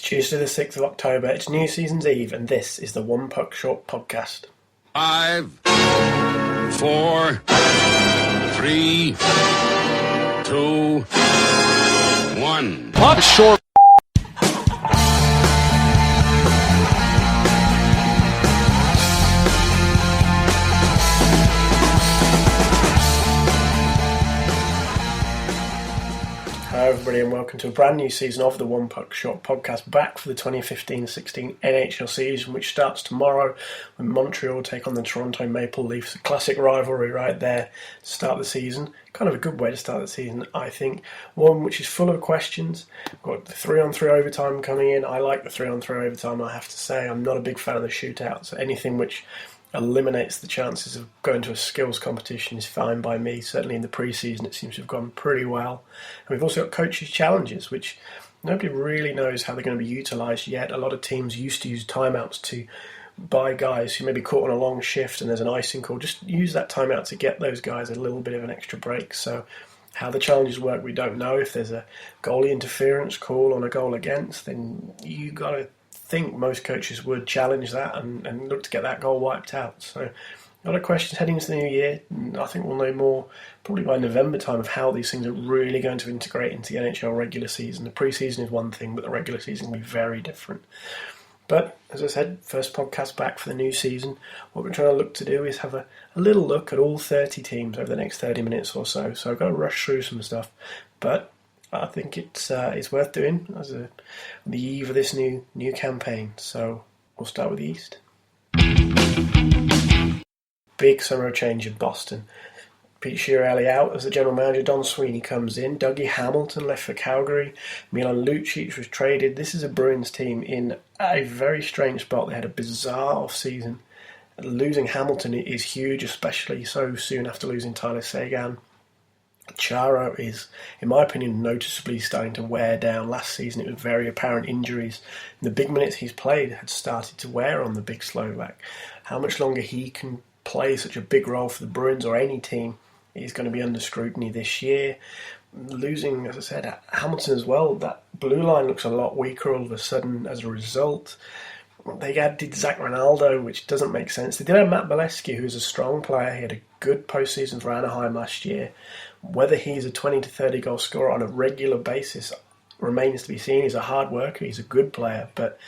Tuesday the 6th of October, it's New Season's Eve, and this is the One Puck Short podcast. 5, 4, 3, 2, 1. Puck Short. Hello everybody and welcome to a brand new season of the One Puck Short podcast, back for the 2015-16 NHL season, which starts tomorrow when Montreal take on the Toronto Maple Leafs. A classic rivalry right there to start the season. Kind of a good way to start the season, I think. One which is full of questions. We've got the 3-on-3 overtime coming in. I like the 3-on-3 overtime, I have to say. I'm not a big fan of the shootout, so anything which eliminates the chances of going to a skills competition is fine by me. Certainly in the pre-season it seems to have gone pretty well. And we've also got coaches' challenges, which nobody really knows how they're going to be utilised yet. A lot of teams used to use timeouts to buy guys who may be caught on a long shift and there's an icing call. Just use that timeout to get those guys a little bit of an extra break. So how the challenges work, we don't know. If there's a goalie interference call on a goal against, then you got to think most coaches would challenge that and look to get that goal wiped out. So a lot of questions heading into the new year. I think we'll know more probably by November time of how these things are really going to integrate into the NHL regular season. The pre-season is one thing, but the regular season will be very different. But as I said, first podcast back for the new season. What we're trying to look to do is have a little look at all 30 teams over the next 30 minutes or so. So I've got to rush through some stuff, but I think it's worth doing as on the eve of this new campaign. So we'll start with the East. Big summer change in Boston. Pete Chiarelli out as the general manager. Don Sweeney comes in. Dougie Hamilton left for Calgary. Milan Lucic was traded. This is a Bruins team in a very strange spot. They had a bizarre off-season. Losing Hamilton is huge, especially so soon after losing Tyler Seguin. Chara is, in my opinion, noticeably starting to wear down. Last season it was very apparent injuries. And the big minutes he's played had started to wear on the big Slovak. How much longer he can play such a big role for the Bruins or any team is going to be under scrutiny this year. Losing, as I said, Hamilton as well, that blue line looks a lot weaker all of a sudden as a result. They added Zach Ronaldo, which doesn't make sense. They did have Matt Bolesky, who's a strong player. He had a good postseason for Anaheim last year. Whether he's a 20 to 30 goal scorer on a regular basis remains to be seen. He's a hard worker, he's a good player, but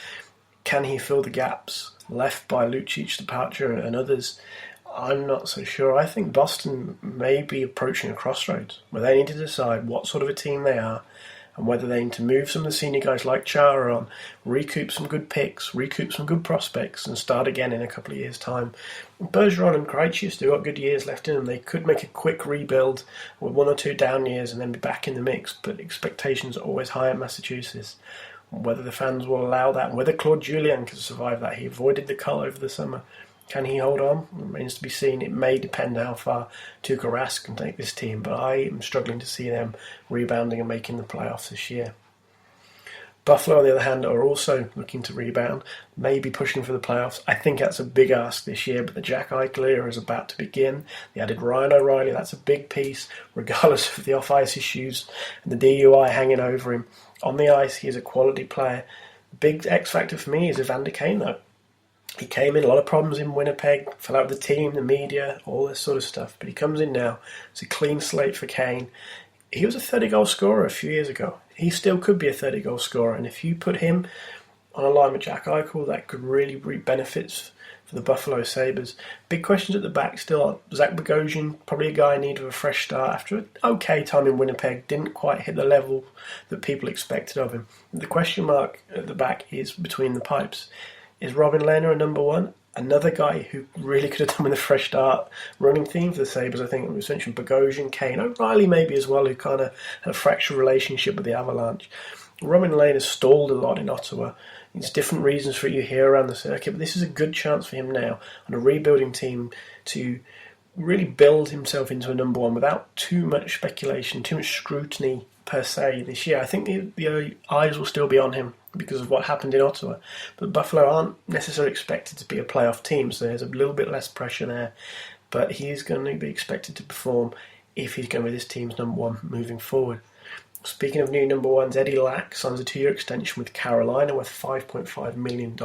can he fill the gaps left by Lucic's departure and others? I'm not so sure. I think Boston may be approaching a crossroads where they need to decide what sort of a team they are and whether they need to move some of the senior guys like Chara on, recoup some good picks, recoup some good prospects, and start again in a couple of years' time. Bergeron and Krejci still got good years left in them. They could make a quick rebuild with 1 or 2 down years and then be back in the mix, but expectations are always high in Massachusetts. Whether the fans will allow that, whether Claude Julien can survive that. He avoided the cull over the summer. Can he hold on? Remains to be seen. It may depend how far Tuukka Rask can take this team, but I am struggling to see them rebounding and making the playoffs this year. Buffalo, on the other hand, are also looking to rebound, maybe pushing for the playoffs. I think that's a big ask this year, but the Jack Eichel era is about to begin. They added Ryan O'Reilly. That's a big piece, regardless of the off-ice issues and the DUI hanging over him. On the ice, he's a quality player. The big X factor for me is Evander Kane, though. He came in, a lot of problems in Winnipeg, fell out with the team, the media, all this sort of stuff. But he comes in now. It's a clean slate for Kane. He was a 30-goal scorer a few years ago. He still could be a 30-goal scorer. And if you put him on a line with Jack Eichel, that could really reap benefits for the Buffalo Sabres. Big questions at the back still. Zach Bogosian, probably a guy in need of a fresh start after an okay time in Winnipeg. Didn't quite hit the level that people expected of him. The question mark at the back is between the pipes. Is Robin Lehner a number one? Another guy who really could have done with a fresh start running theme for the Sabres. I think we mentioned Bogosian, Kane, O'Reilly maybe as well, who kind of had a fractured relationship with the Avalanche. Robin Lehner stalled a lot in Ottawa. There's different reasons for it you hear around the circuit, but this is a good chance for him now on a rebuilding team to really build himself into a number one without too much speculation, too much scrutiny per se this year. I think the eyes will still be on him because of what happened in Ottawa, but Buffalo aren't necessarily expected to be a playoff team, so there's a little bit less pressure there, but he is going to be expected to perform if he's going to be this team's number one moving forward. Speaking of new number ones, Eddie Lack signs a 2-year extension with Carolina worth $5.5 million.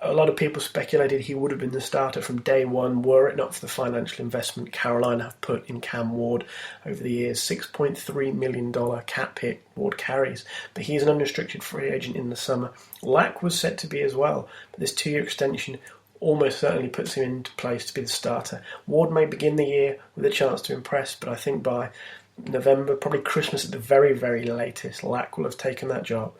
A lot of people speculated he would have been the starter from day one were it not for the financial investment Carolina have put in Cam Ward over the years. $6.3 million cap hit Ward carries, but he's an unrestricted free agent in the summer. Lack was set to be as well, but this 2-year extension almost certainly puts him into place to be the starter. Ward may begin the year with a chance to impress, but I think by November, probably Christmas at the very, very latest, Lack will have taken that job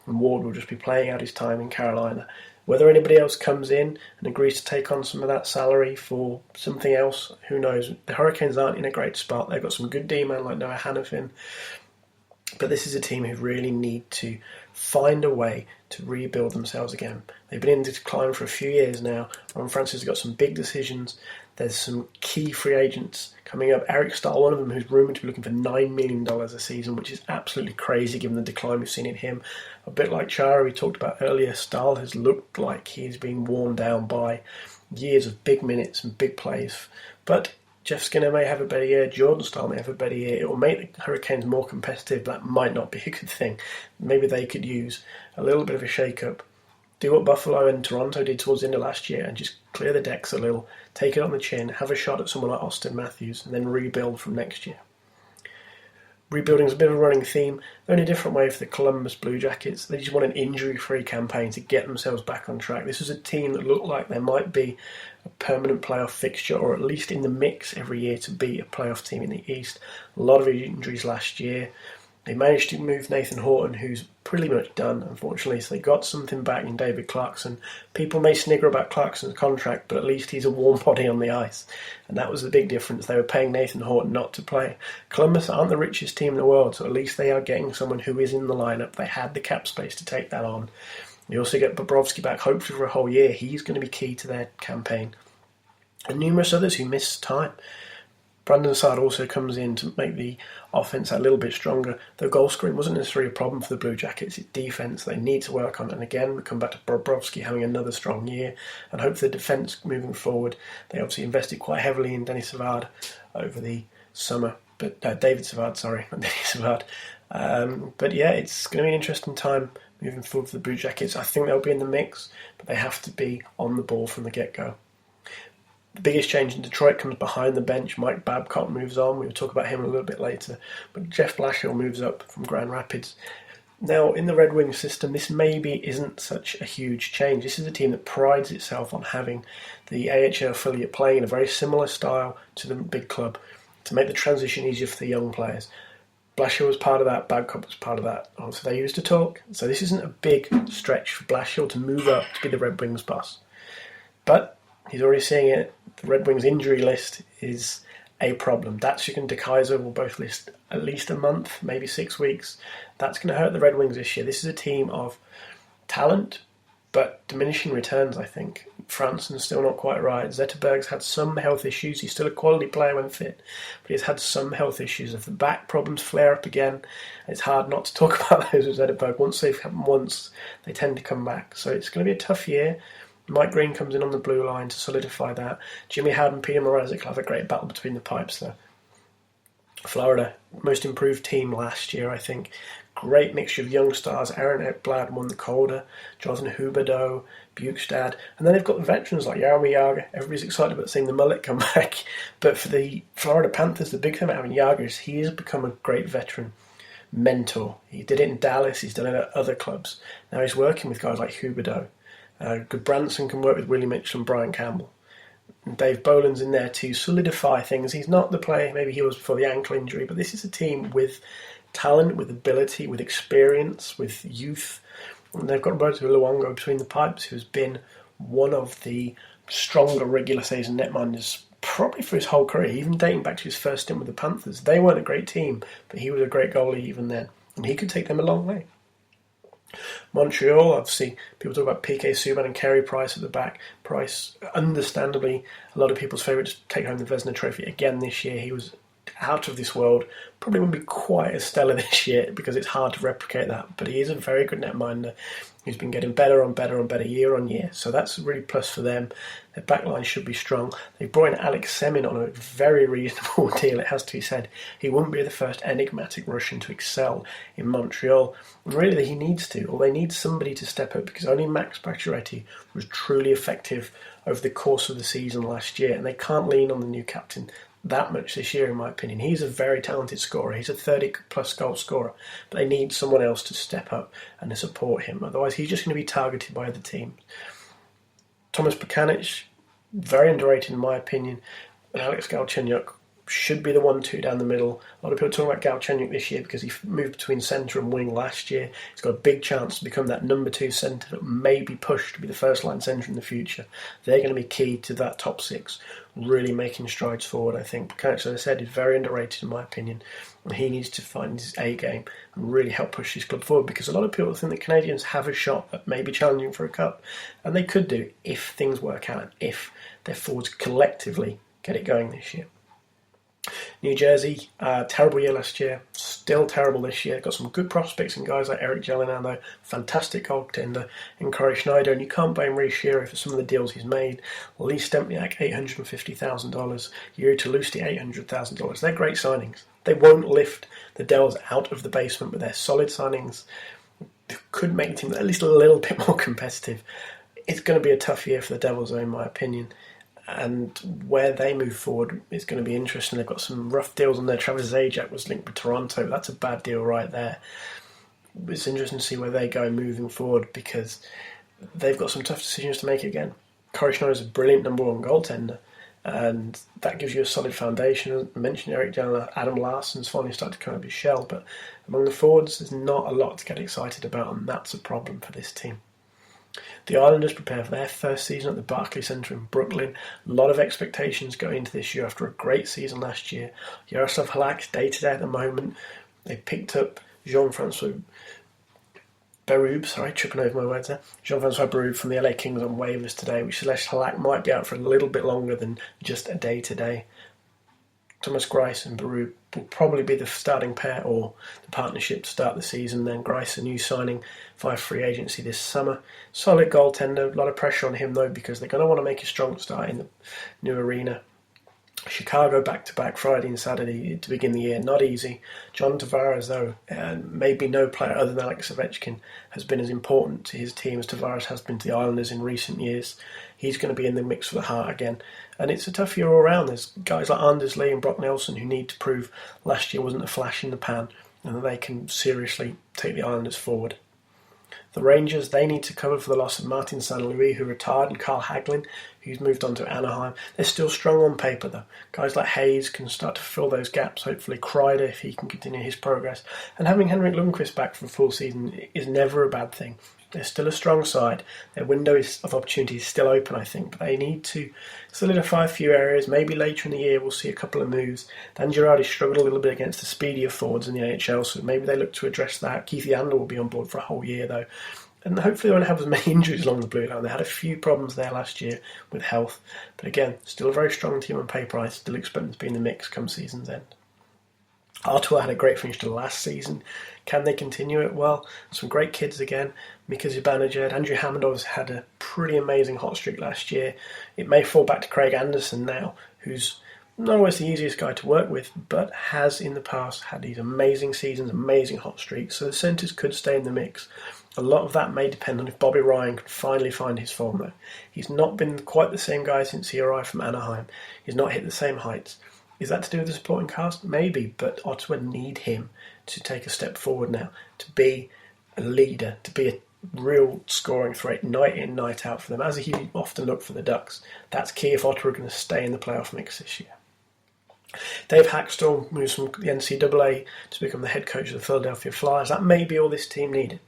and Ward will just be playing out his time in Carolina. Whether anybody else comes in and agrees to take on some of that salary for something else, who knows? The Hurricanes aren't in a great spot. They've got some good D-men like Noah Hannafin, but this is a team who really need to find a way to rebuild themselves again. They've been in decline for a few years now. Ron Francis has got some big decisions. There's some key free agents coming up. Eric Stahl, one of them, who's rumoured to be looking for $9 million a season, which is absolutely crazy given the decline we've seen in him. A bit like Chara we talked about earlier, Stahl has looked like he's been worn down by years of big minutes and big plays. But Jeff Skinner may have a better year, Jordan Stahl may have a better year. It will make the Hurricanes more competitive. That might not be a good thing. Maybe they could use a little bit of a shake-up. Do what Buffalo and Toronto did towards the end of last year and just clear the decks a little, take it on the chin, have a shot at someone like Austin Matthews, and then rebuild from next year. Rebuilding is a bit of a running theme. The only different way for the Columbus Blue Jackets, they just want an injury-free campaign to get themselves back on track. This is a team that looked like there might be a permanent playoff fixture, or at least in the mix every year to be a playoff team in the East. A lot of injuries last year. They managed to move Nathan Horton, who's pretty much done, unfortunately, so they got something back in David Clarkson. People may snigger about Clarkson's contract, but at least he's a warm body on the ice, and that was the big difference. They were paying Nathan Horton not to play. Columbus aren't the richest team in the world, so at least they are getting someone who is in the lineup. They had the cap space to take that on. They also get Bobrovsky back, hopefully for a whole year. He's going to be key to their campaign. And numerous others who missed time. Brandon Saad also comes in to make the offense a little bit stronger. The goal scoring wasn't necessarily a problem for the Blue Jackets. It's defense they need to work on. And again, we come back to Bobrovsky having another strong year and hope for the defense moving forward. They obviously invested quite heavily in Denis Savard over the summer. But David Savard, sorry, not Denis Savard. But yeah, it's going to be an interesting time moving forward for the Blue Jackets. I think they'll be in the mix, but they have to be on the ball from the get-go. The biggest change in Detroit comes behind the bench. Mike Babcock moves on. We'll talk about him a little bit later. But Jeff Blashill moves up from Grand Rapids. Now, in the Red Wings system, this maybe isn't such a huge change. This is a team that prides itself on having the AHL affiliate playing in a very similar style to the big club to make the transition easier for the young players. Blashill was part of that. Babcock was part of that. Also, they used to talk. So this isn't a big stretch for Blashill to move up to be the Red Wings boss. But he's already seeing it. The Red Wings injury list is a problem. Datsyuk and DeKaiser will both list at least a month, maybe 6 weeks. That's going to hurt the Red Wings this year. This is a team of talent, but diminishing returns, I think. Franson's still not quite right. Zetterberg's had some health issues. He's still a quality player when fit, but he's had some health issues. If the back problems flare up again, it's hard not to talk about those with Zetterberg. Once they've happened once, they tend to come back. So it's going to be a tough year. Mike Green comes in on the blue line to solidify that. Jimmy Howard and Peter Mrazek will have a great battle between the pipes there. Florida, most improved team last year, I think. Great mixture of young stars. Aaron Ekblad won the Calder, Jonathan Huberdeau, Bukestad. And then they've got veterans like Jaromir Jagr. Everybody's excited about seeing the mullet come back. But for the Florida Panthers, the big thing about having Jagr is he has become a great veteran mentor. He did it in Dallas. He's done it at other clubs. Now he's working with guys like Huberdeau. Goodbranson can work with Willie Mitchell and Brian Campbell. And Dave Boland's in there to solidify things. He's not the player maybe he was before the ankle injury, but this is a team with talent, with ability, with experience, with youth. And they've got Roberto Luongo between the pipes, who's been one of the stronger regular season netminders probably for his whole career, even dating back to his first stint with the Panthers. They weren't a great team, but he was a great goalie even then. And he could take them a long way. Montreal, obviously, people talk about PK Subban and Carey Price at the back. Price, understandably, a lot of people's favourite to take home the Vezina Trophy again this year. He was out of this world. Probably won't be quite as stellar this year because it's hard to replicate that, but he is a very good netminder who's been getting better and better and better year on year. So that's a really plus for them. Their backline should be strong. They brought in Alex Semin on a very reasonable deal, it has to be said. He wouldn't be the first enigmatic Russian to excel in Montreal. And really, he needs to, or they need somebody to step up, because only Max Pacioretty was truly effective over the course of the season last year, and they can't lean on the new captain that much this year, in my opinion. He's a very talented scorer. He's a 30-plus goal scorer, but they need someone else to step up and to support him. Otherwise, he's just going to be targeted by other teams. Thomas Pekanic, very underrated in my opinion, and Alex Galchenyuk should be the 1-2 down the middle. A lot of people talk about Galchenyuk this year because he moved between centre and wing last year. He's got a big chance to become that number 2 centre that may be pushed to be the first line centre in the future. They're going to be key to that top 6, really making strides forward, I think. Pekanic, as I said, is very underrated in my opinion. And he needs to find his A game and really help push his club forward, because a lot of people think the Canadians have a shot at maybe challenging for a cup. And they could do if things work out, if their forwards collectively get it going this year. New Jersey, terrible year last year, still terrible this year. Got some good prospects in guys like Eric Jelinek, though, fantastic goaltender in Corey Schneider, and you can't blame Reece Shearer for some of the deals he's made. Lee Stempniak, $850,000, Yuri Tolusti, $800,000. They're great signings. They won't lift the Devils out of the basement, but they're solid signings. They could make the team at least a little bit more competitive. It's going to be a tough year for the Devils, though, in my opinion. And where they move forward is going to be interesting. They've got some rough deals on there. Travis Zajac was linked with Toronto. That's a bad deal right there. It's interesting to see where they go moving forward, because they've got some tough decisions to make again. Corey Schneider is a brilliant number 1 goaltender, and that gives you a solid foundation. I mentioned Eric Jelinek, Adam Larsson's finally started to come up his shell, but among the forwards, there's not a lot to get excited about, and that's a problem for this team. The Islanders prepare for their first season at the Barclays Centre in Brooklyn. A lot of expectations going into this year after a great season last year. Yaroslav Halak's day-to-day at the moment. They picked up Jean-Francois Berube, tripping over my words there. Jean-Francois Berube from the LA Kings on waivers today, which suggests Halak might be out for a little bit longer than just a day-to-day. Thomas Greiss and Berube will probably be the starting pair or the partnership to start the season. Then Greiss, a new signing via free agency this summer. Solid goaltender, a lot of pressure on him though, because they're going to want to make a strong start in the new arena. Chicago back-to-back Friday and Saturday to begin the year, not easy. John Tavares, though, and maybe no player other than Alex Ovechkin has been as important to his team as Tavares has been to the Islanders in recent years. He's going to be in the mix for the Heart again. And it's a tough year all around. There's guys like Anders Lee and Brock Nelson who need to prove last year wasn't a flash in the pan and that they can seriously take the Islanders forward. The Rangers, they need to cover for the loss of Martin St. Louis, who retired, and Carl Hagelin, who's moved on to Anaheim. They're still strong on paper, though. Guys like Hayes can start to fill those gaps, hopefully Kreider, if he can continue his progress. And having Henrik Lundqvist back for a full season is never a bad thing. They're still a strong side. Their window of opportunity is still open, I think, but they need to solidify a few areas. Maybe later in the year we'll see a couple of moves. Dan Girardi struggled a little bit against the speedier forwards in the AHL, so maybe they look to address that. Keith Yandel will be on board for a whole year, though. And hopefully they won't have as many injuries along the blue line. They had a few problems there last year with health. But again, still a very strong team on paper. I still expect them to be in the mix come season's end. Ottawa had a great finish to last season. Can they continue it? Well, some great kids again. Mika Zibanejad, Andrew Hammondov's had a pretty amazing hot streak last year. It may fall back to Craig Anderson now, who's not always the easiest guy to work with, but has in the past had these amazing seasons, amazing hot streaks, so the centres could stay in the mix. A lot of that may depend on if Bobby Ryan can finally find his form, though. He's not been quite the same guy since he arrived from Anaheim. He's not hit the same heights. Is that to do with the supporting cast? Maybe, but Ottawa need him to take a step forward now, to be a leader, to be a real scoring threat night in, night out for them, as he often looked for the Ducks. That's key if Ottawa are going to stay in the playoff mix this year. Dave Hackstall moves from the NCAA to become the head coach of the Philadelphia Flyers. That may be all this team needed.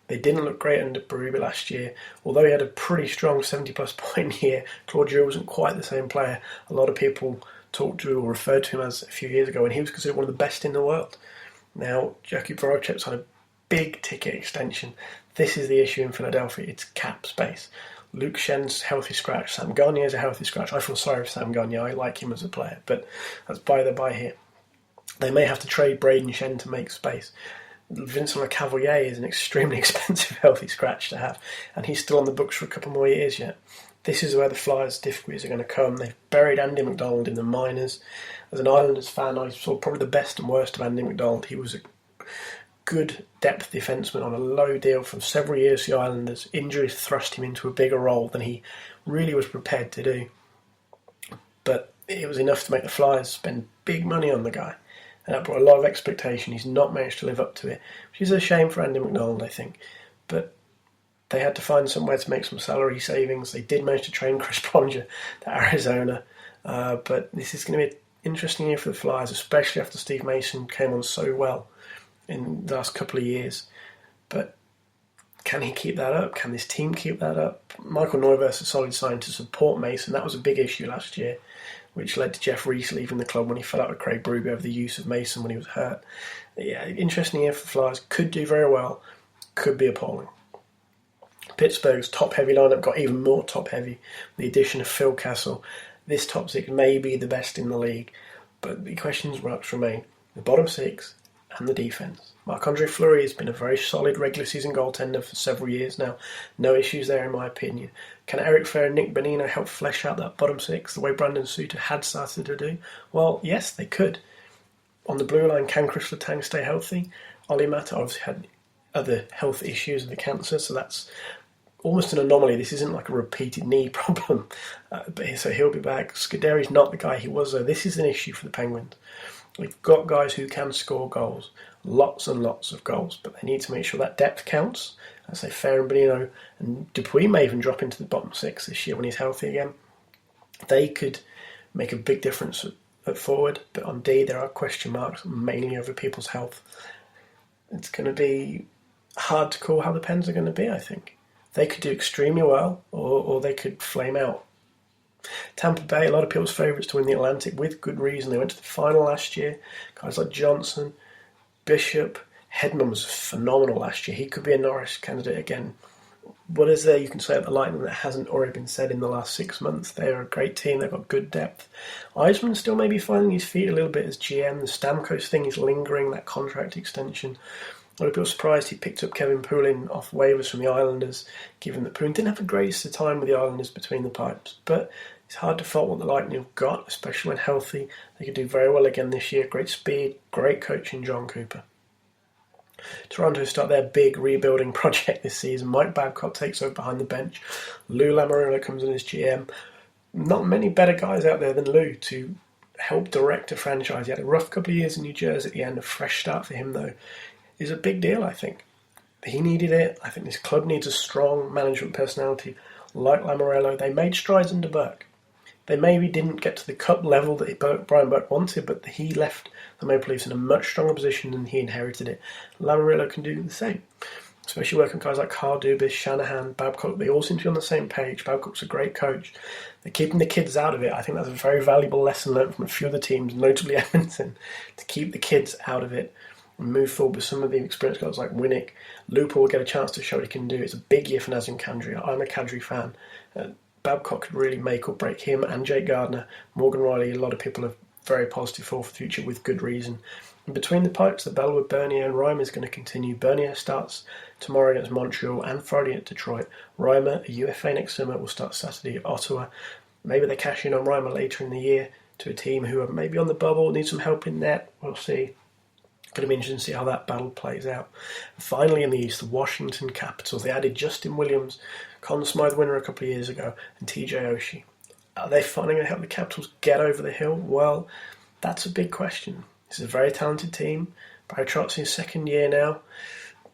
They didn't look great under Berube last year. Although he had a pretty strong 70-plus point year, Claude Giroux wasn't quite the same player a lot of people talked to or referred to him as a few years ago, and he was considered one of the best in the world. Now, Jakub Voracek's on a big-ticket extension. This is the issue in Philadelphia. It's cap space. Luke Schen's healthy scratch. Sam Gagner's a healthy scratch. I feel sorry for Sam Gagner. I like him as a player, but that's by the by here. They may have to trade Braden Shen to make space. Vincent Cavalier is an extremely expensive healthy scratch to have, and he's still on the books for a couple more years yet. This is where the Flyers' difficulties are going to come. They've buried Andy McDonald in the minors. As an Islanders fan, I saw probably the best and worst of Andy McDonald. He was a good depth defenseman on a low deal for several years for the Islanders. Injuries thrust him into a bigger role than he really was prepared to do. But it was enough to make the Flyers spend big money on the guy. And that brought a lot of expectation. He's not managed to live up to it, which is a shame for Andy McDonald, I think. But they had to find somewhere to make some salary savings. They did manage to train Chris Pronger to Arizona. But this is going to be an interesting year for the Flyers, especially after Steve Mason came on so well in the last couple of years. But can he keep that up? Can this team keep that up? Michael Neuwirth's a solid sign to support Mason. That was a big issue last year, which led to Jeff Reese leaving the club when he fell out with Craig Berube over the use of Mason when he was hurt. Yeah, interesting year for the Flyers. Could do very well, could be appalling. Pittsburgh's top-heavy lineup got even more top-heavy with the addition of Phil Kessel. This top six may be the best in the league, but the questions marks remain. The bottom six and the defence. Marc-Andre Fleury has been a very solid regular season goaltender for several years now. No issues there in my opinion. Can Eric Fair and Nick Bonino help flesh out that bottom six the way Brandon Suter had started to do? Well, yes, they could. On the blue line, can Chris Letang stay healthy? Olli Mata obviously had other health issues with the cancer, so that's almost an anomaly. This isn't like a repeated knee problem. So he'll be back. Scuderi's not the guy he was, though. This is an issue for the Penguins. We've got guys who can score goals. Lots and lots of goals. But they need to make sure that depth counts. I say Fair and Bonino and Dupuis may even drop into the bottom six this year when he's healthy again. They could make a big difference at forward. But on D, there are question marks, mainly over people's health. It's going to be hard to call how the Pens are going to be, I think. They could do extremely well, or they could flame out. Tampa Bay, a lot of people's favourites to win the Atlantic, with good reason. They went to the final last year. Guys like Johnson, Bishop, Hedman was phenomenal last year. He could be a Norris candidate again. What is there you can say at the Lightning that hasn't already been said in the last 6 months? They're a great team. They've got good depth. Eisman still may be finding his feet a little bit as GM. The Stamkos thing is lingering, that contract extension. A lot of people surprised he picked up Kevin Poulin off waivers from the Islanders, given that Poulin didn't have the greatest of time with the Islanders between the pipes. But it's hard to fault what the Lightning have got, especially when healthy. They could do very well again this year. Great speed, great coaching, John Cooper. Toronto start their big rebuilding project this season. Mike Babcock takes over behind the bench. Lou Lamoriello comes in as GM. Not many better guys out there than Lou to help direct a franchise. He had a rough couple of years in New Jersey at the end. A fresh start for him, though, is a big deal, I think. He needed it. I think this club needs a strong management personality like Lamoriello. They made strides under Burke. They maybe didn't get to the cup level that Brian Burke wanted, but he left the Maple Leafs in a much stronger position than he inherited it. Lamoriello can do the same, especially working with guys like Carl Dubas, Shanahan, Babcock. They all seem to be on the same page. Babcock's a great coach. They're keeping the kids out of it. I think that's a very valuable lesson learned from a few other teams, notably Edmonton, to keep the kids out of it and move forward with some of the experienced guys like Winnick. Looper will get a chance to show what he can do. It's a big year for Nazem Kadri. I'm a Kadri fan. Babcock could really make or break him and Jake Gardner. Morgan Riley, a lot of people are very positive for the future with good reason. And between the pipes, the battle with Bernier and Reimer is going to continue. Bernier starts tomorrow against Montreal and Friday at Detroit. Reimer, a UFA next summer, will start Saturday at Ottawa. Maybe they cash in on Reimer later in the year to a team who are maybe on the bubble, need some help in net. We'll see. Going to be interesting to see how that battle plays out. And finally in the East, the Washington Capitals. They added Justin Williams, Conn Smythe winner a couple of years ago, and TJ Oshie. Are they finally going to help the Capitals get over the hill? Well, that's a big question. This is a very talented team. Barry Trotz in his second year now.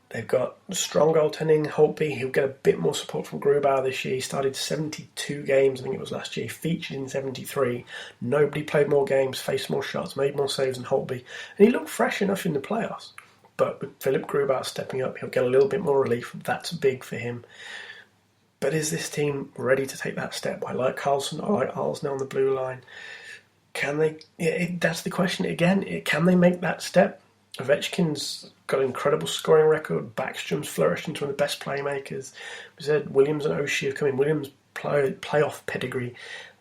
They've got strong goaltending. Holtby, he'll get a bit more support from Grubauer this year. He started 72 games, I think it was last year. He featured in 73. Nobody played more games, faced more shots, made more saves than Holtby. And he looked fresh enough in the playoffs. But with Philip Grubauer stepping up, he'll get a little bit more relief. That's big for him. But is this team ready to take that step? I like Carlson. I like Alsner on the blue line. Can they? That's the question again. Can they make that step? Ovechkin's got an incredible scoring record. Backstrom's flourished into one of the best playmakers. We said Williams and Oshie have come in. Williams' playoff pedigree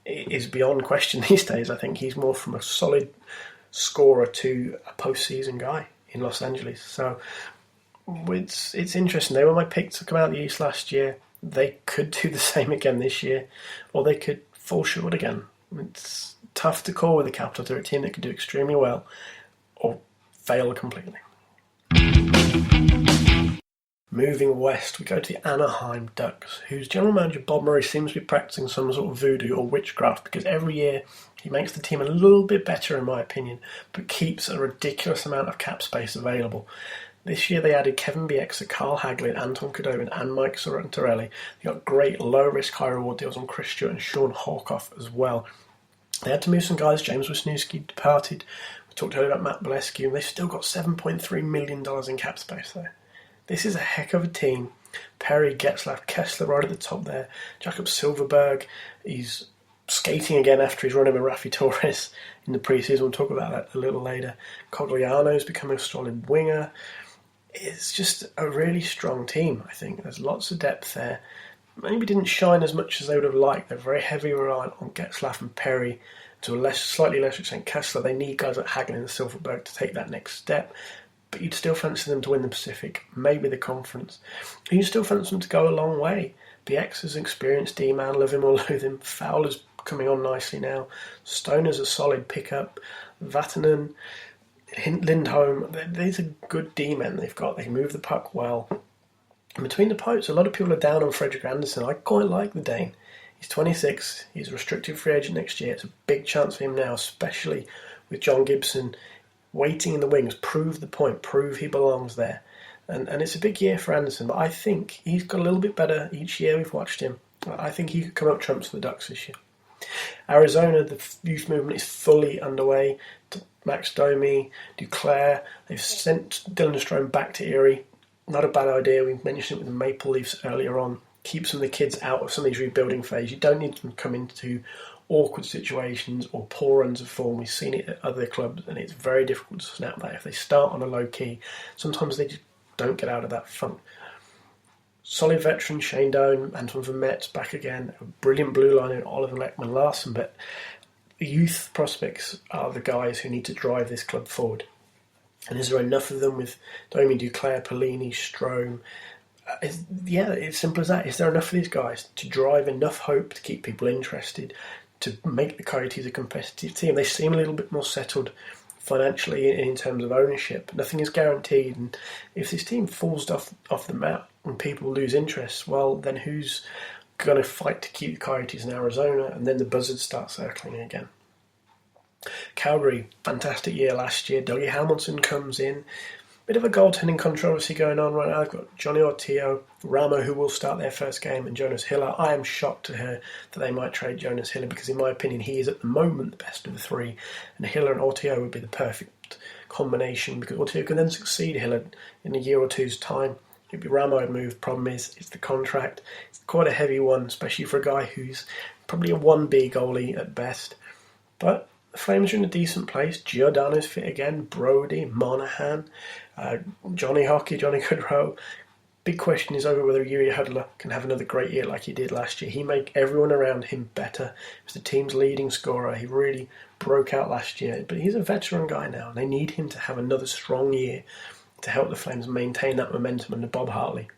is beyond question these days. I think he's more from a solid scorer to a postseason guy in Los Angeles. So it's interesting. They were my pick to come out of the East last year. They could do the same again this year, or they could fall short again. It's tough to call with the Capitals. They're a team that could do extremely well or fail completely. Moving west, we go to the Anaheim Ducks, whose general manager Bob Murray seems to be practicing some sort of voodoo or witchcraft, because every year he makes the team a little bit better, in my opinion, but keeps a ridiculous amount of cap space available. This year they added Kevin Bieksa, Carl Hagelin, Anton Khudobin and Mike Sorrentorelli. They got great low-risk, high-reward deals on Chris Stewart and Sean Horkoff as well. They had to move some guys. James Wisniewski departed. We talked earlier about Matt Bolescu, and they've still got $7.3 million in cap space there. This is a heck of a team. Perry, Getzlaff, Kessler right at the top there. Jakob Silverberg, he's skating again after his run-in with Rafi Torres in the preseason. We'll talk about that a little later. Cogliano's becoming a solid winger. It's just a really strong team, I think. There's lots of depth there. Maybe didn't shine as much as they would have liked. They're very heavy reliant on Getzlaff and Perry. To a slightly lesser extent Kessler. They need guys like Hagelin and Silverberg to take that next step. But you'd still fancy them to win the Pacific, maybe the conference. You'd still fancy them to go a long way. Bieksa's an experienced D-man, love him or loathe him. Fowler's coming on nicely now. Stoner's a solid pickup. Vatanen, Lindholm, these are good D-men they've got. They move the puck well. And between the pipes, a lot of people are down on Frederik Andersen. I quite like the Dane. He's 26. He's a restricted free agent next year. It's a big chance for him now, especially with John Gibson waiting in the wings. Prove the point. Prove he belongs there. And it's a big year for Andersen, but I think he's got a little bit better each year we've watched him. I think he could come up trumps for the Ducks this year. Arizona, the youth movement is fully underway. Max Domi, Duclair, they've sent Dylan Strome back to Erie. Not a bad idea. We mentioned it with the Maple Leafs earlier on. Keep some of the kids out of some of these rebuilding phases. You don't need them to come into awkward situations or poor runs of form. We've seen it at other clubs, and it's very difficult to snap that. If they start on a low key, sometimes they just don't get out of that funk. Solid veteran Shane Doan, Anton Vermette back again. A brilliant blue line in Oliver Leckman-Larsen, but the youth prospects are the guys who need to drive this club forward. And is there enough of them with Domi, Duclair, Polini, Strome? It's simple as that. Is there enough of these guys to drive enough hope to keep people interested, to make the Coyotes a competitive team? They seem a little bit more settled financially in terms of ownership. Nothing is guaranteed, and if this team falls off the map and people lose interest, well, then who's going to fight to keep the Coyotes in Arizona? And then the buzzards start circling again. Calgary, fantastic year last year. Dougie Hamilton comes in. Bit of a goaltending controversy going on right now. I've got Johnny Ortio, Ramo, who will start their first game, and Jonas Hiller. I am shocked to hear that they might trade Jonas Hiller, because in my opinion he is at the moment the best of the three, and Hiller and Ortio would be the perfect combination, because Ortio can then succeed Hiller in a year or two's time. It'd be Ramo move. Problem is, it's the contract. It's quite a heavy one, especially for a guy who's probably a 1B goalie at best. But the Flames are in a decent place. Giordano's fit again. Brody, Monahan, Johnny Hockey, Johnny Goodrow. Big question is over whether Yuri Hudler can have another great year like he did last year. He made everyone around him better. He was the team's leading scorer. He really broke out last year. But he's a veteran guy now, and they need him to have another strong year to help the Flames maintain that momentum under Bob Hartley.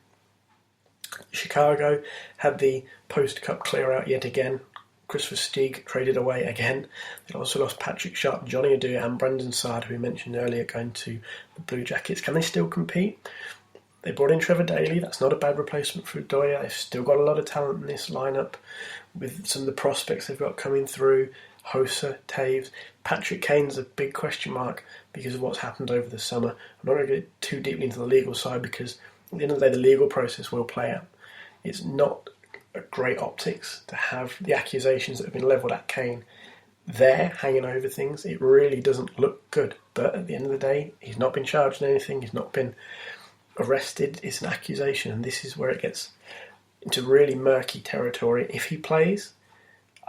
Chicago had the post-cup clear-out yet again. Chris Versteeg traded away again. They also lost Patrick Sharp, Johnny Adu and Brendan Saad, who we mentioned earlier, going to the Blue Jackets. Can they still compete? They brought in Trevor Daley. That's not a bad replacement for Doya. They've still got a lot of talent in this lineup with some of the prospects they've got coming through. Hossa, Taves. Patrick Kane's a big question mark because of what's happened over the summer. I'm not going to get too deeply into the legal side, because at the end of the day the legal process will play out. It's not a great optics to have the accusations that have been levelled at Kane there hanging over things. It really doesn't look good. But at the end of the day, he's not been charged in anything. He's not been arrested. It's an accusation, and this is where it gets into really murky territory. If he plays,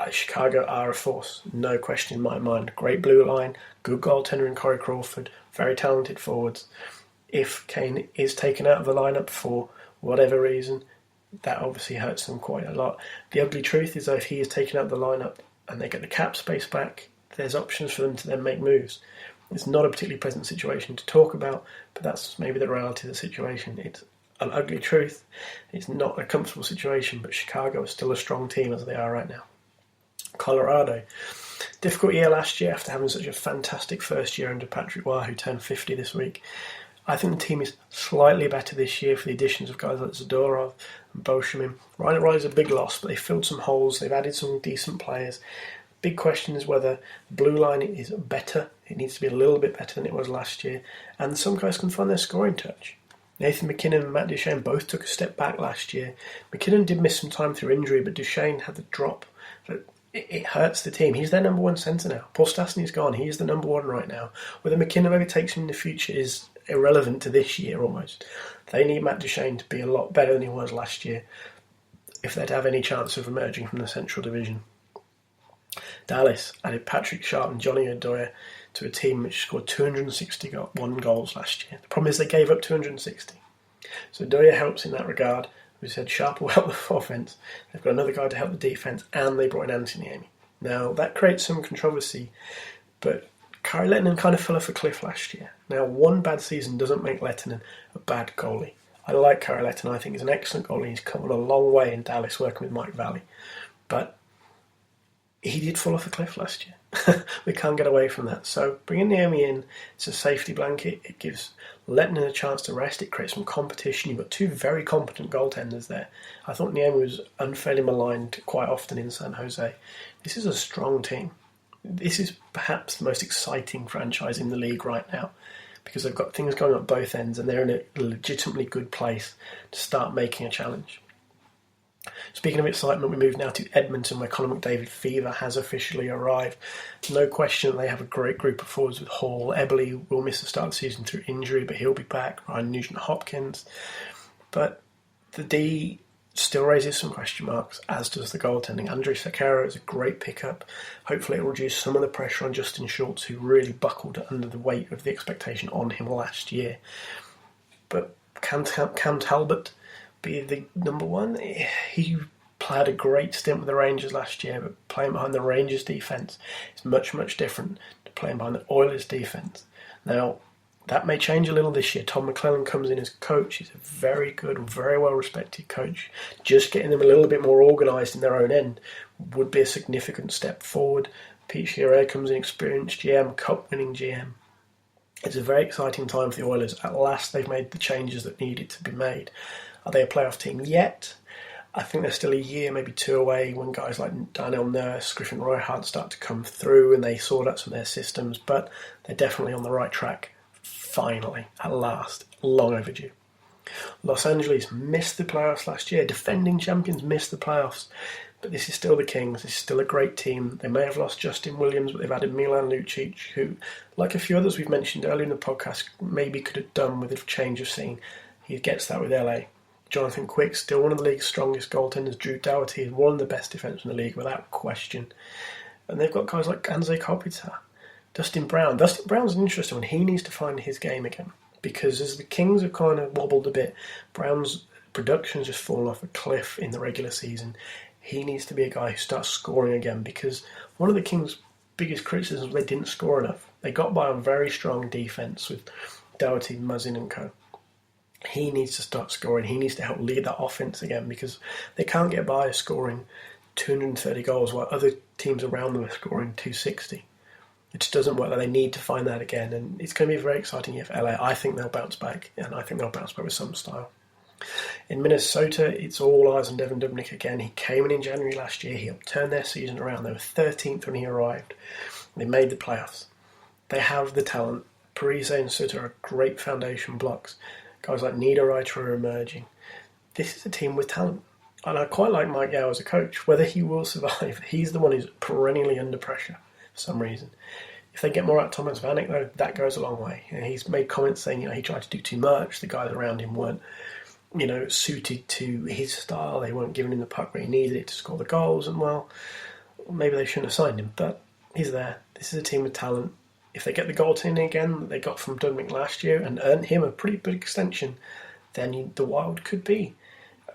Chicago are a force, no question in my mind. Great blue line, good goaltender in Corey Crawford, very talented forwards. If Kane is taken out of the lineup for whatever reason, that obviously hurts them quite a lot. The ugly truth is, though, if he is taken out of the lineup and they get the cap space back, there's options for them to then make moves. It's not a particularly pleasant situation to talk about, but that's maybe the reality of the situation. It's an ugly truth. It's not a comfortable situation, but Chicago is still a strong team as they are right now. Colorado. Difficult year last year after having such a fantastic first year under Patrick Roy, who turned 50 this week. I think the team is slightly better this year for the additions of guys like Zadorov and Bolshemin. Ryan Wright is a big loss, but they filled some holes. They've added some decent players. Big question is whether the blue line is better. It needs to be a little bit better than it was last year. And some guys can find their scoring touch. Nathan McKinnon and Matt Duchene both took a step back last year. McKinnon did miss some time through injury, but Duchene had the drop. But it hurts the team. He's their number one centre now. Paul Stastny's gone. He's the number one right now. Whether McKinnon maybe takes him in the future is irrelevant to this year almost. They need Matt Duchene to be a lot better than he was last year if they're to have any chance of emerging from the Central Division. Dallas added Patrick Sharp and Johnny Oduya to a team which scored 261 goals last year. The problem is they gave up 260. So Oduya helps in that regard. We said Sharp will help the offence. They've got another guy to help the defence, and they brought in Anthony Amy. Now, that creates some controversy, but Kari Lehtinen kind of fell off a cliff last year. Now, one bad season doesn't make Lehtinen a bad goalie. I like Kari Lehtinen. I think he's an excellent goalie. He's come on a long way in Dallas working with Mike Valley. But he did fall off a cliff last year. We can't get away from that. So bringing Naomi in, it's a safety blanket. It gives Lehtinen a chance to rest. It creates some competition. You've got two very competent goaltenders there. I thought Naomi was unfairly maligned quite often in San Jose. This is a strong team. This is perhaps the most exciting franchise in the league right now because they've got things going on at both ends and they're in a legitimately good place to start making a challenge. Speaking of excitement, we move now to Edmonton, where Connor McDavid fever has officially arrived. No question they have a great group of forwards with Hall. Eberle will miss the start of the season through injury, but he'll be back. Ryan Nugent-Hopkins. But the D still raises some question marks, as does the goaltending. Andrei Sekera is a great pickup. Hopefully it will reduce some of the pressure on Justin Schultz, who really buckled under the weight of the expectation on him last year. But can Talbot be the number one? He had a great stint with the Rangers last year, but playing behind the Rangers defence is much, much different to playing behind the Oilers defence. Now, that may change a little this year. Tom McClellan comes in as coach. He's a very good, very well-respected coach. Just getting them a little bit more organised in their own end would be a significant step forward. Pete Chiarot comes in, experienced GM, cup-winning GM. It's a very exciting time for the Oilers. At last, they've made the changes that needed to be made. Are they a playoff team yet? I think they're still a year, maybe two away when guys like Darnell Nurse, Griffin Royhart start to come through and they sort out some of their systems, but they're definitely on the right track. Finally, at last, long overdue. Los Angeles missed the playoffs last year. Defending champions missed the playoffs. But this is still the Kings. This is still a great team. They may have lost Justin Williams, but they've added Milan Lucic, who, like a few others we've mentioned earlier in the podcast, maybe could have done with a change of scene. He gets that with LA. Jonathan Quick, still one of the league's strongest goaltenders. Drew Doughty is one of the best defenders in the league, without question. And they've got guys like Anze Kopitar. Dustin Brown. Dustin Brown's an interesting one. He needs to find his game again. Because as the Kings have kind of wobbled a bit, Brown's production's just fallen off a cliff in the regular season. He needs to be a guy who starts scoring again, because one of the Kings' biggest criticisms was they didn't score enough. They got by on very strong defence with Doughty, Muzzin and co. He needs to start scoring. He needs to help lead that offence again, because they can't get by scoring 230 goals while other teams around them are scoring 260. It just doesn't work. They need to find that again, and it's going to be a very exciting year for LA. I think they'll bounce back, and I think they'll bounce back with some style. In Minnesota, it's all eyes on Devin Dubnyk again. He came in January last year. He helped turn their season around. They were 13th when he arrived. They made the playoffs. They have the talent. Parise and Sutter are great foundation blocks. Guys like Niederreiter are emerging. This is a team with talent. And I quite like Mike Yao as a coach. Whether he will survive, he's the one who's perennially under pressure for some reason. If they get more out of Thomas Vanek, though, that goes a long way. He's made comments saying, he tried to do too much. The guys around him weren't, suited to his style. They weren't giving him the puck where he needed it to score the goals. And, well, maybe they shouldn't have signed him. But he's there. This is a team with talent. If they get the goaltending again that they got from Dubnyk last year and earn him a pretty big extension, then the Wild could be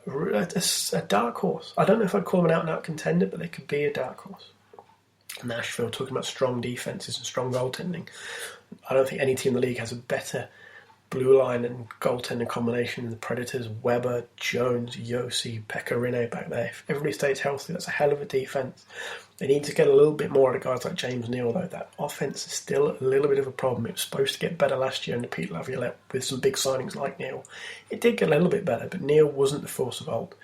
a dark horse. I don't know if I'd call them an out-and-out contender, but they could be a dark horse. Nashville, talking about strong defences and strong goaltending. I don't think any team in the league has a better blue line and goaltender combination than the Predators. Weber, Jones, Yossi, Pecorino back there. If everybody stays healthy, that's a hell of a defence. They need to get a little bit more out of guys like James Neal, though. That offence is still a little bit of a problem. It was supposed to get better last year under Pete Laviolette with some big signings like Neal. It did get a little bit better, but Neal wasn't the force of old.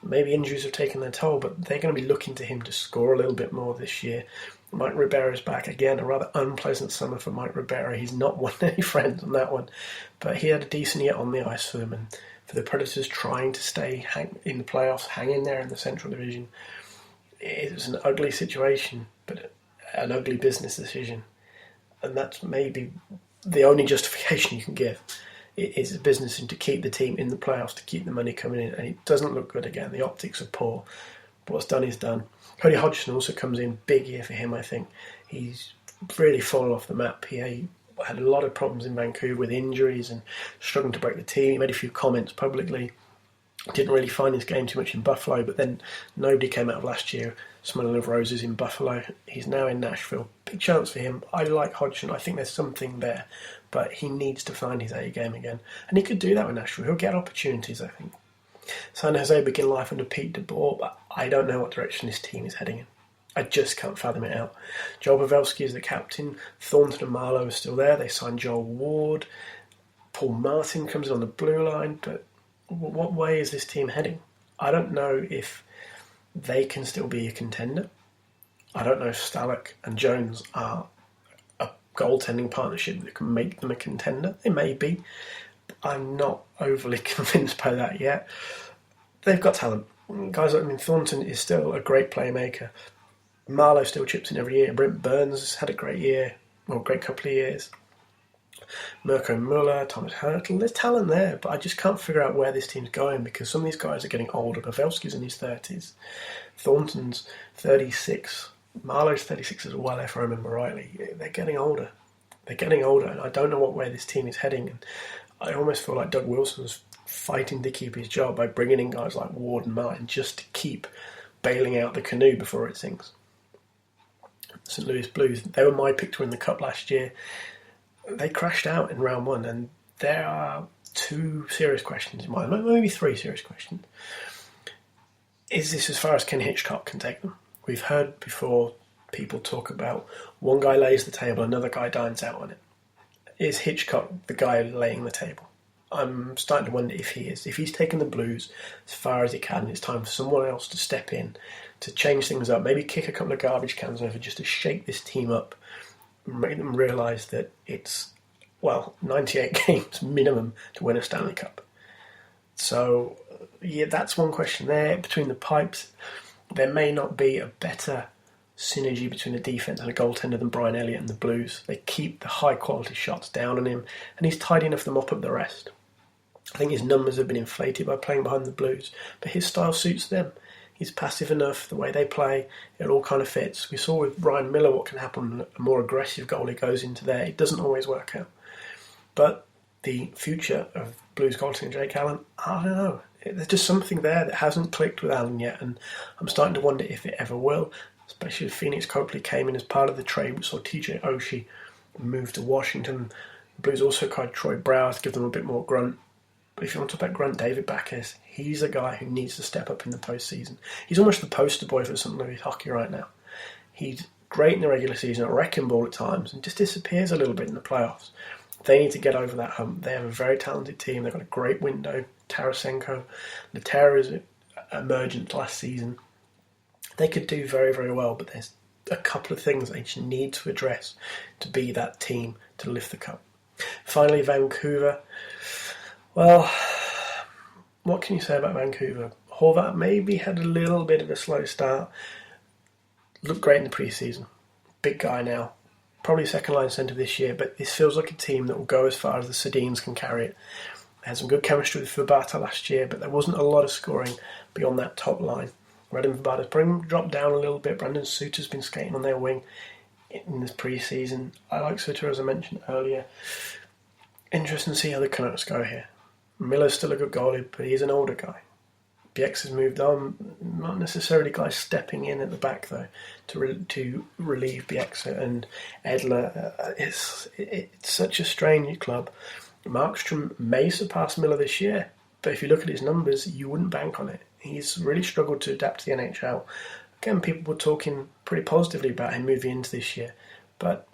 Maybe injuries have taken their toll, but they're going to be looking to him to score a little bit more this year. Mike Ribeira's back again, a rather unpleasant summer for Mike Ribeira. He's not won any friends on that one, but he had a decent year on the ice for them. And for the Predators trying to stay in the playoffs, hang in there in the Central Division, it was an ugly situation, but an ugly business decision. And that's maybe the only justification you can give. It is a business to keep the team in the playoffs, to keep the money coming in, and it doesn't look good again. The optics are poor. But what's done is done. Cody Hodgson also comes in, big year for him, I think. He's really fallen off the map. He had a lot of problems in Vancouver with injuries and struggling to break the team. He made a few comments publicly. Didn't really find his game too much in Buffalo, but then nobody came out of last year smelling of roses in Buffalo. He's now in Nashville. Big chance for him. I like Hodgson. I think there's something there, but he needs to find his A game again. And he could do that with Nashville. He'll get opportunities, I think. San Jose begin life under Pete DeBoer, but I don't know what direction this team is heading in. I just can't fathom it out. Joel Pavelski is the captain. Thornton and Marlowe are still there. They signed Joel Ward. Paul Martin comes in on the blue line, but what way is this team heading? I don't know if they can still be a contender. I don't know if Stalock and Jones are a goaltending partnership that can make them a contender. They may be. I'm not overly convinced by that yet. They've got talent. Guys like Thornton is still a great playmaker. Marlowe still chips in every year. Brent Burns has had a great year, or a great couple of years. Mirko Muller, Thomas Hertl, there's talent there, but I just can't figure out where this team's going because some of these guys are getting older. Pavelski's in his 30s. Thornton's 36. Marlowe's 36 as well, if I remember rightly. They're getting older. And I don't know what way this team is heading. And I almost feel like Doug Wilson's fighting to keep his job by bringing in guys like Ward and Martin just to keep bailing out the canoe before it sinks. St. Louis Blues, they were my pick to win the Cup last year. They crashed out in round one, and there are two serious questions in mind, maybe three serious questions. Is this as far as Ken Hitchcock can take them? We've heard before people talk about one guy lays the table, another guy dines out on it. Is Hitchcock the guy laying the table? I'm starting to wonder if he is. If he's taken the Blues as far as he can, it's time for someone else to step in, to change things up, maybe kick a couple of garbage cans over just to shake this team up, make them realise that it's, 98 games minimum to win a Stanley Cup. So, yeah, that's one question there. Between the pipes, there may not be a better synergy between a defence and a goaltender than Brian Elliott and the Blues. They keep the high-quality shots down on him, and he's tidy enough to mop up the rest. I think his numbers have been inflated by playing behind the Blues, but his style suits them. He's passive enough, the way they play, it all kind of fits. We saw with Ryan Miller what can happen when a more aggressive goalie goes into there. It doesn't always work out. But the future of Blues goaltender Jake Allen, I don't know. There's just something there that hasn't clicked with Allen yet, and I'm starting to wonder if it ever will, especially if Phoenix Copley came in as part of the trade. We saw TJ Oshie move to Washington. The Blues also tried Troy Brower to give them a bit more grunt. But if you want to talk about grunt, David Backes, he's a guy who needs to step up in the postseason. He's almost the poster boy for St. Louis hockey right now. He's great in the regular season, a wrecking ball at times, and just disappears a little bit in the playoffs. They need to get over that hump. They have a very talented team. They've got a great window. Tarasenko, Laterra is emergent last season. They could do very, very well, but there's a couple of things they just need to address to be that team to lift the cup. Finally, Vancouver. Well, what can you say about Vancouver? Horvat maybe had a little bit of a slow start. Looked great in the preseason. Big guy now. Probably second line centre this year, but this feels like a team that will go as far as the Sedins can carry it. They had some good chemistry with Verbata last year, but there wasn't a lot of scoring beyond that top line. Radim Verbata's probably dropped down a little bit. Brandon Suter's been skating on their wing in this pre-season. I like Suter, as I mentioned earlier. Interesting to see how the Canucks go here. Miller's still a good goalie, but he's an older guy. Bieksa's moved on. Not necessarily guys stepping in at the back though to relieve Bieksa and Edler. It's such a strange club. Markstrom may surpass Miller this year, but if you look at his numbers, you wouldn't bank on it. He's really struggled to adapt to the NHL. Again, people were talking pretty positively about him moving into this year, but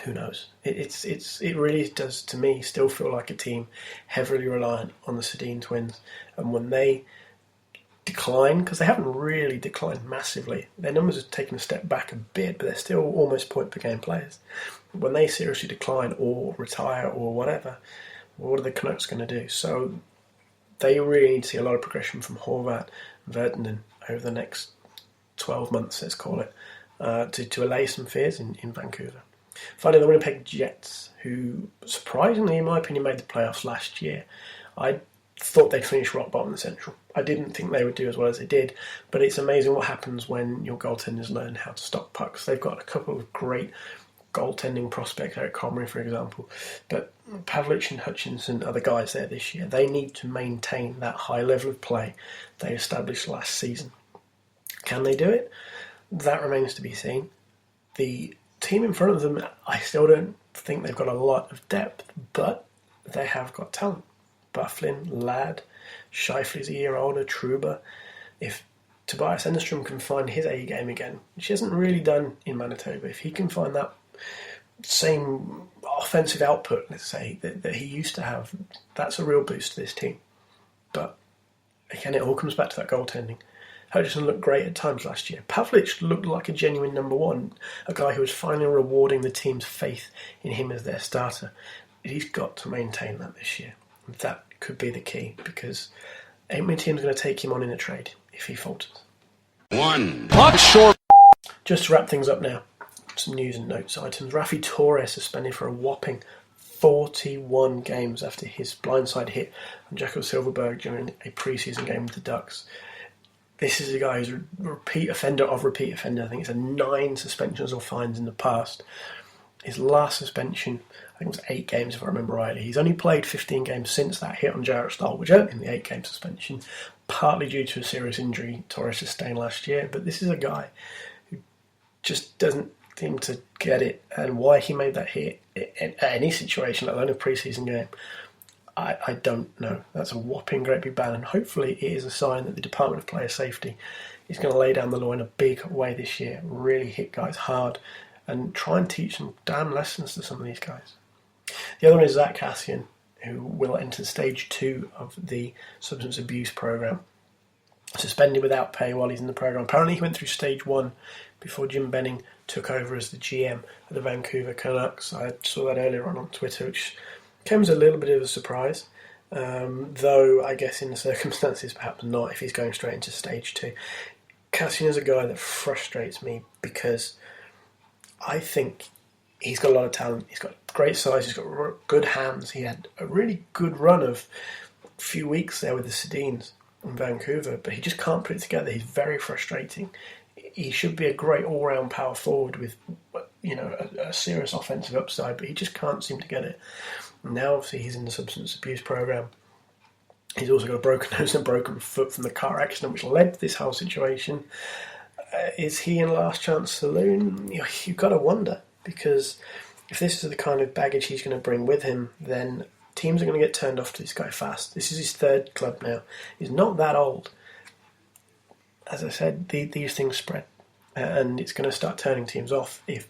who knows? It really does, to me, still feel like a team heavily reliant on the Sedin twins. And when they decline, because they haven't really declined massively, their numbers have taken a step back a bit, but they're still almost point per game players. When they seriously decline or retire or whatever, what are the Canucks going to do? So they really need to see a lot of progression from Horvat and Vertinen over the next 12 months, let's call it, to allay some fears in Vancouver. Finally, the Winnipeg Jets, who surprisingly, in my opinion, made the playoffs last year. I thought they'd finish rock bottom in the Central. I didn't think they would do as well as they did, but it's amazing what happens when your goaltenders learn how to stop pucks. They've got a couple of great goaltending prospects, Eric Comrie, for example, but Pavlich and Hutchinson are the guys there this year. They need to maintain that high level of play they established last season. Can they do it? That remains to be seen. The team in front of them, I still don't think they've got a lot of depth, but they have got talent. Bufflin, Ladd, Scheifele's a year older, Trouba. If Tobias Enstrom can find his A game again, which he hasn't really done in Manitoba, if he can find that same offensive output, let's say, that he used to have, that's a real boost to this team. But again, it all comes back to that goaltending. Hutchinson looked great at times last year. Pavlich looked like a genuine number one, a guy who was finally rewarding the team's faith in him as their starter. He's got to maintain that this year. That could be the key, because ain't many teams going to take him on in a trade if he falters. One puck short. Just to wrap things up now, some news and notes items. Raffi Torres suspended for a whopping 41 games after his blindside hit on Jakob Silfverberg during a preseason game with the Ducks. This is a guy who's a repeat offender. I think it's 9 suspensions or fines in the past. His last suspension, I think it was 8 games if I remember rightly. He's only played 15 games since that hit on Jarrett Stoll, which earned him the 8-game suspension, partly due to a serious injury Torres sustained last year. But this is a guy who just doesn't seem to get it, and why he made that hit at any situation, let alone a preseason game, I don't know. That's a whopping great big ban, and hopefully it is a sign that the Department of Player Safety is going to lay down the law in a big way this year, really hit guys hard, and try and teach some damn lessons to some of these guys. The other one is Zach Kassian, who will enter stage 2 of the substance abuse program. Suspended without pay while he's in the program. Apparently he went through stage 1 before Jim Benning took over as the GM of the Vancouver Canucks. I saw that earlier on Twitter, which came as a little bit of a surprise, though I guess in the circumstances perhaps not if he's going straight into stage 2. Kassian is a guy that frustrates me because I think he's got a lot of talent. He's got great size, he's got good hands. He had a really good run of a few weeks there with the Sedins in Vancouver, but he just can't put it together. He's very frustrating. He should be a great all-round power forward with, a serious offensive upside, but he just can't seem to get it. Now, obviously, he's in the substance abuse program. He's also got a broken nose and a broken foot from the car accident, which led to this whole situation. Is he in last chance saloon? You've got to wonder, because if this is the kind of baggage he's going to bring with him, then teams are going to get turned off to this guy fast. This is his 3rd club now. He's not that old. As I said, these things spread, and it's going to start turning teams off if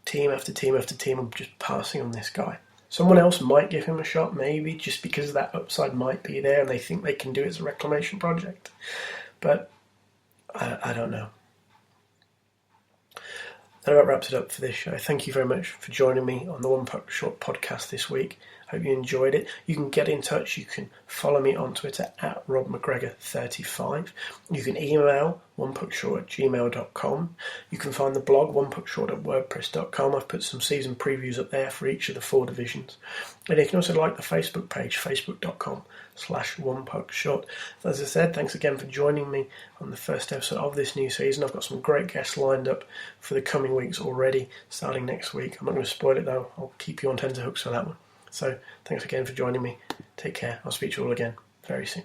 team after team after team are just passing on this guy. Someone else might give him a shot, maybe, just because that upside might be there and they think they can do it as a reclamation project. But I don't know. That about wraps it up for this show. Thank you very much for joining me on the One Puck Short podcast this week. Hope you enjoyed it. You can get in touch. You can follow me on Twitter at RobMcGregor35. You can email onepuckshort@gmail.com. You can find the blog onepuckshort@wordpress.com. I've put some season previews up there for each of the 4 divisions. And you can also like the Facebook page, facebook.com/onepuckshort. As I said, thanks again for joining me on the first episode of this new season. I've got some great guests lined up for the coming weeks already, starting next week. I'm not going to spoil it though. I'll keep you on tenterhooks for that one. So thanks again for joining me. Take care. I'll speak to you all again very soon.